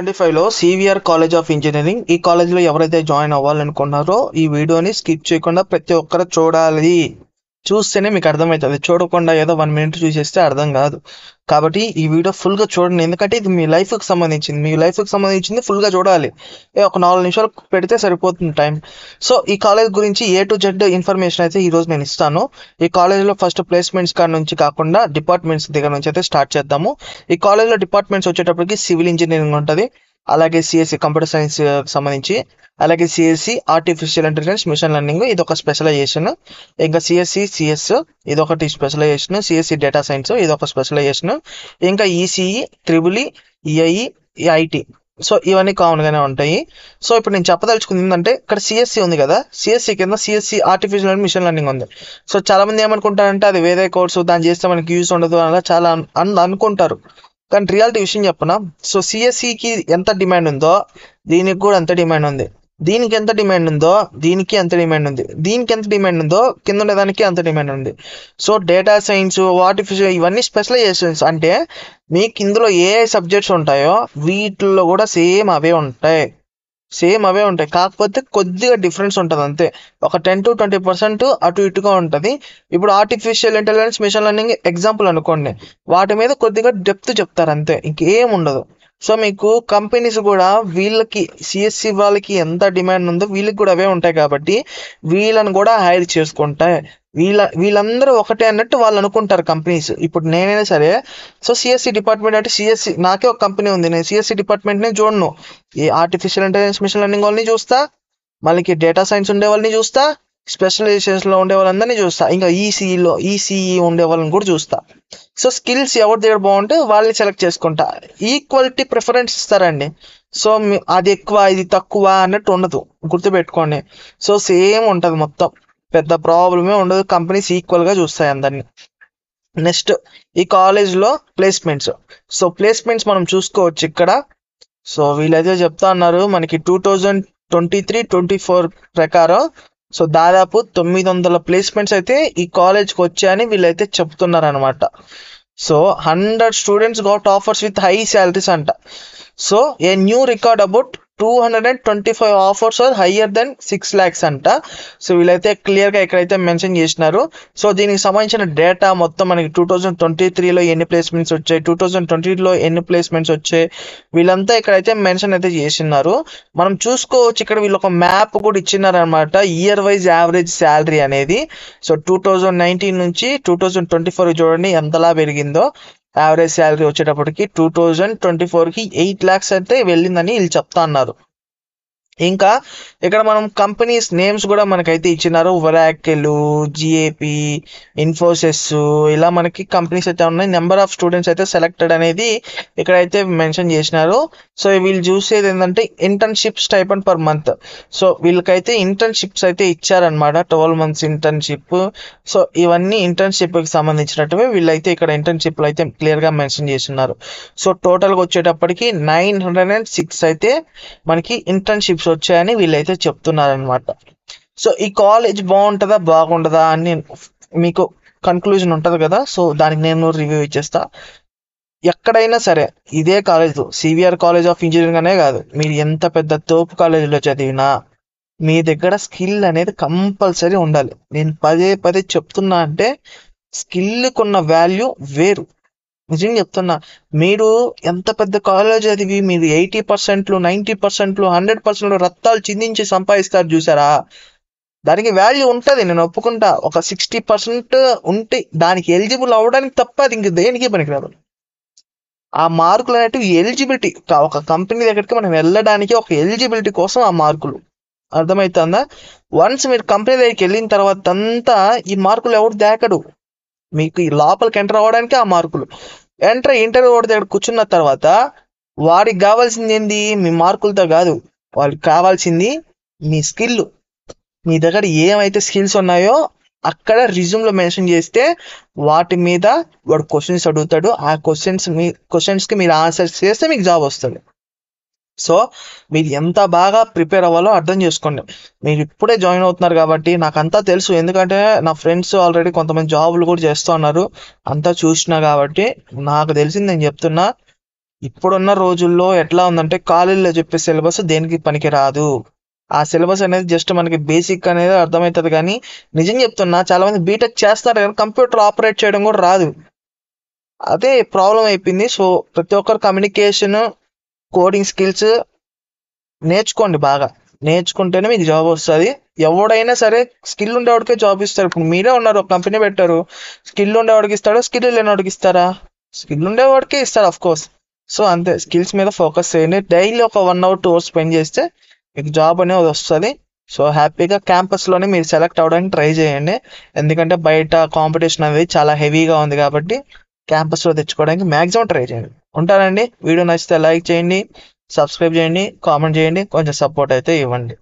2025లో CVR college of engineering ఈ కాలేజ్లో ఎవరైతే జాయిన్ అవ్వాలనుకున్నారో ఈ వీడియోని స్కిప్ చేయకుండా ప్రతి ఒక్కరు చూడాలి. చూస్తేనే మీకు అర్థమవుతుంది. చూడకుండా ఏదో 1 మినిట్ చూసేస్తే అర్థం కాదు. కాబట్టి ఈ వీడియో ఫుల్గా చూడండి, ఎందుకంటే ఇది మీ లైఫ్కి సంబంధించింది. మీ లైఫ్కి సంబంధించింది ఫుల్గా చూడాలి. ఒక 4 నిమిషాలు పెడితే సరిపోతుంది టైం. సో ఈ కాలేజ్ గురించి A to Z ఇన్ఫర్మేషన్ అయితే ఈరోజు నేను ఇస్తాను. ఈ కాలేజ్లో ఫస్ట్ ప్లేస్మెంట్స్ కాడ నుంచి కాకుండా డిపార్ట్మెంట్స్ దగ్గర నుంచి అయితే స్టార్ట్ చేద్దాము. ఈ కాలేజ్లో డిపార్ట్మెంట్స్ వచ్చేటప్పటికి సివిల్ ఇంజనీరింగ్ ఉంటుంది, అలాగే సిఎస్సి కంప్యూటర్ సైన్స్ సంబంధించి, అలాగే CSC artificial intelligence machine learning ఇది ఒక స్పెషలైజేషన్, ఇంకా సిఎస్సి సిఎస్ ఇది ఒకటి స్పెషలైజేషన్, సిఎస్సి డేటా సైన్స్ ఇది ఒక స్పెషలైజేషన్, ఇంకా ECE triple EIE IT. So ఇవన్నీ కామన్గానే ఉంటాయి. సో ఇప్పుడు నేను చెప్పదలుచుకుంది ఏంటంటే, ఇక్కడ సిఎస్సి ఉంది కదా, సిఎస్సి కింద సిఎస్సి ఆర్టిఫిషియల్ మిషన్ లెర్నింగ్ ఉంది. సో చాలా మంది ఏమనుకుంటారంటే అది వేరే కోర్సు, దాన్ని చేస్తే మనకి యూస్ ఉండదు అలా చాలా అనుకుంటారు. కానీ రియాలిటీ విషయం చెప్పనా, సో సిఎస్సికి ఎంత డిమాండ్ ఉందో దీనికి కూడా అంత డిమాండ్ ఉంది, దీనికి ఎంత డిమాండ్ ఉందో దీనికి అంత డిమాండ్ ఉంది, దీనికి ఎంత డిమాండ్ ఉందో కింద ఉండేదానికి అంత డిమాండ్ ఉంది. సో డేటా సైన్స్ ఆర్టిఫిషియల్ ఇవన్నీ స్పెషలైజేషన్స్ అంటే మీకు ఇందులో ఏ సబ్జెక్ట్స్ ఉంటాయో వీటిల్లో కూడా సేమ్ అవే ఉంటాయి, కాకపోతే కొద్దిగా డిఫరెన్స్ ఉంటుంది అంతే. ఒక 10 to 20% అటు ఇటుగా ఉంటుంది. ఇప్పుడు artificial intelligence machine learning example అనుకోండి, వాటి మీద కొద్దిగా డెప్త్ చెప్తారు అంతే, ఇంకేం ఉండదు. సో మీకు కంపెనీస్ కూడా వీళ్ళకి సిఎస్సి వాళ్ళకి ఎంత డిమాండ్ ఉందో వీళ్ళకి కూడా అవే ఉంటాయి, కాబట్టి వీళ్ళని కూడా హైర్ చేసుకుంటాయి. వీళ్ళందరూ ఒకటే అన్నట్టు వాళ్ళు అనుకుంటారు కంపెనీస్. ఇప్పుడు నేనైనా సరే, సో సిఎస్సి డిపార్ట్మెంట్ అంటే సిఎస్సి నాకే ఒక కంపెనీ ఉంది, నేను సిఎస్సి డిపార్ట్మెంట్ని చూడను, ఈ ఆర్టిఫిషియల్ ఇంటెలిజెన్స్ మిషన్ లెర్నింగ్ వాళ్ళని చూస్తా, మళ్ళీ డేటా సైన్స్ ఉండే వాళ్ళని చూస్తా, స్పెషలైజేషన్స్లో ఉండే వాళ్ళందరినీ చూస్తా, ఇంకా ఈసీఈ ఉండే వాళ్ళని కూడా చూస్తా. సో స్కిల్స్ ఎవరి దగ్గర బాగుంటే వాళ్ళని సెలెక్ట్ చేసుకుంటా. ఈక్వాలిటీ ప్రిఫరెన్స్ ఇస్తారండి. సో అది ఎక్కువ ఇది తక్కువ అన్నట్టు ఉండదు, గుర్తుపెట్టుకోండి. సో సేమ్ ఉంటుంది మొత్తం, పెద్ద ప్రాబ్లమే ఉండదు, కంపెనీస్ ఈక్వల్గా చూస్తాయి అందరినీ. నెక్స్ట్ ఈ కాలేజ్లో ప్లేస్మెంట్స్. సో ప్లేస్మెంట్స్ మనం చూసుకోవచ్చు ఇక్కడ. సో వీళ్ళైతే చెప్తా అన్నారు మనకి 2023-24 ప్రకారం సో దాదాపు 900 ప్లేస్మెంట్స్ అయితే ఈ కాలేజ్కి వచ్చాయని వీళ్ళైతే చెప్తున్నారు అనమాట. So 100 students got offers with high salaries అంట. So a new record about 225 offers are higher than 6 lakhs అంట. సో వీళ్ళైతే క్లియర్గా ఎక్కడైతే మెన్షన్ చేసినారు. సో దీనికి సంబంధించిన డేటా మొత్తం మనకి 2023లో ఎన్ని ప్లేస్మెంట్స్ వచ్చాయి, 2020లో ఎన్ని ప్లేస్మెంట్స్ వచ్చాయి, వీళ్ళంతా ఇక్కడైతే మెన్షన్ అయితే చేసినారు. మనం చూసుకోవచ్చు ఇక్కడ వీళ్ళు ఒక మ్యాప్ కూడా ఇచ్చినారు అనమాట, ఇయర్ వైజ్ యావరేజ్ శాలరీ అనేది. సో 2019 నుంచి 2024 చూడండి ఎంతలా పెరిగిందో. యావరేజ్ శాలరీ వచ్చేటప్పటికి 2024కి 8 lakhs అయితే వెళ్ళిందని వీళ్ళు చెప్తా అన్నారు. ఇంకా ఇక్కడ మనం కంపెనీస్ నేమ్స్ కూడా మనకైతే ఇచ్చినారు, ఒరాకిల్, జిఏపి, ఇన్ఫోసిస్, ఇలా మనకి కంపెనీస్ అయితే ఉన్నాయి. నెంబర్ ఆఫ్ స్టూడెంట్స్ అయితే సెలెక్టెడ్ అనేది ఇక్కడైతే మెన్షన్ చేసినారు. సో వీళ్ళు చూసేది ఏంటంటే internship stipend per month. So వీళ్ళకైతే ఇంటర్న్షిప్స్ అయితే ఇచ్చారనమాట, 12 months ఇంటర్న్షిప్. సో ఇవన్నీ ఇంటర్న్షిప్కి సంబంధించినట్టువే వీళ్ళైతే ఇక్కడ ఇంటర్న్షిప్లు అయితే క్లియర్గా మెన్షన్ చేస్తున్నారు. సో టోటల్గా వచ్చేటప్పటికి 906 అయితే మనకి ఇంటర్న్షిప్స్ వచ్చాయని వీళ్ళైతే చెప్తున్నారనమాట. సో ఈ కాలేజ్ బాగుంటుందా బాగుంటుందా అని మీకు కన్క్లూజన్ ఉంటుంది కదా, సో దానికి నేను రివ్యూ ఇచ్చేస్తా. ఎక్కడైనా సరే ఇదే college CVR college of engineering అనే కాదు, మీరు ఎంత పెద్ద తోపు కాలేజీలో చదివినా మీ దగ్గర స్కిల్ అనేది కంపల్సరీ ఉండాలి. నేను పదే చెప్తున్నా అంటే స్కిల్కున్న వాల్యూ వేరు. నిజంగా చెప్తున్నా, మీరు ఎంత పెద్ద కాలేజ్ చదివి మీరు 80%, 90%, 100% రక్తాలు చిందించి సంపాదిస్తారు చూసారా, దానికి వాల్యూ ఉంటుంది, నేను ఒప్పుకుంటా. ఒక 60% ఉంటే దానికి ఎలిజిబుల్ అవ్వడానికి తప్ప అది ఇంక దేనికి పనికిరాదు. ఆ మార్కులు అనేటివి ఎలిజిబిలిటీ, ఒక కంపెనీ దగ్గరికి మనం వెళ్ళడానికి ఒక ఎలిజిబిలిటీ కోసం ఆ మార్కులు, అర్థమవుతుందా? వన్స్ మీరు కంపెనీ దగ్గరికి వెళ్ళిన తర్వాత అంతా ఈ మార్కులు ఎవరు దాకడు, మీకు ఈ లోపలికి ఎంటర్ అవ్వడానికి ఆ మార్కులు. ఇంటర్వ్యూ దగ్గర కూర్చున్న తర్వాత వాడికి కావాల్సింది ఏంది, మీ మార్కులతో కాదు, వాళ్ళకి కావాల్సింది మీ స్కిల్. మీ దగ్గర ఏమైతే స్కిల్స్ ఉన్నాయో అక్కడ రిజ్యూమ్లో మెన్షన్ చేస్తే వాటి మీద వాడు క్వశ్చన్స్ అడుగుతాడు, ఆ క్వశ్చన్స్కి మీరు ఆన్సర్స్ చేస్తే మీకు జాబ్ వస్తుంది. సో మీరు ఎంత బాగా ప్రిపేర్ అవ్వాలో అర్థం చేసుకోండి. మీరు ఇప్పుడే జాయిన్ అవుతున్నారు కాబట్టి నాకు అంతా తెలుసు, ఎందుకంటే నా ఫ్రెండ్స్ ఆల్రెడీ కొంతమంది జాబులు కూడా చేస్తూ ఉన్నారు, అంతా చూసినా కాబట్టి నాకు తెలిసింది నేను చెప్తున్నా. ఇప్పుడున్న రోజుల్లో ఎట్లా ఉందంటే కాలేజీలో చెప్పే సిలబస్ దేనికి పనికి రాదు. ఆ సిలబస్ అనేది జస్ట్ మనకి బేసిక్ అనేది అర్థమవుతుంది, కానీ నిజం చెప్తున్నా చాలా మంది బీటెక్ చేస్తారు కానీ కంప్యూటర్ ఆపరేట్ చేయడం కూడా రాదు. అదే ప్రాబ్లం అయిపోయింది. సో ప్రతి ఒక్కరు కమ్యూనికేషన్, కోడింగ్ స్కిల్స్ నేర్చుకోండి. బాగా నేర్చుకుంటేనే మీకు జాబ్ వస్తుంది. ఎవడైనా సరే స్కిల్ ఉండేవాడికే జాబ్ ఇస్తారు. ఇప్పుడు మీరే ఉన్నారు, ఒక కంపెనీ పెట్టారు, స్కిల్ ఉండేవాడికి ఇస్తాడు, స్కిల్ లేనివాడికి ఇస్తారా? స్కిల్ ఉండేవాడికే ఇస్తారు ఆఫ్ కోర్స్. సో అంతే, స్కిల్స్ మీద ఫోకస్ చేయండి. డైలీ ఒక 1 hour 2 hours స్పెండ్ చేస్తే మీకు జాబ్ అనేది వస్తుంది. సో హ్యాపీగా క్యాంపస్లోనే మీరు సెలెక్ట్ అవ్వడానికి ట్రై చేయండి. ఎందుకంటే బయట కాంపిటీషన్ అనేది చాలా హెవీగా ఉంది కాబట్టి క్యాంపస్లో తెచ్చుకోవడానికి మ్యాక్సిమం ట్రై చేయండి. ఉంటానండి. వీడియో నచ్చితే లైక్ చేయండి, సబ్స్క్రైబ్ చేయండి, కామెంట్ చేయండి, కొంచెం సపోర్ట్ అయితే ఇవ్వండి.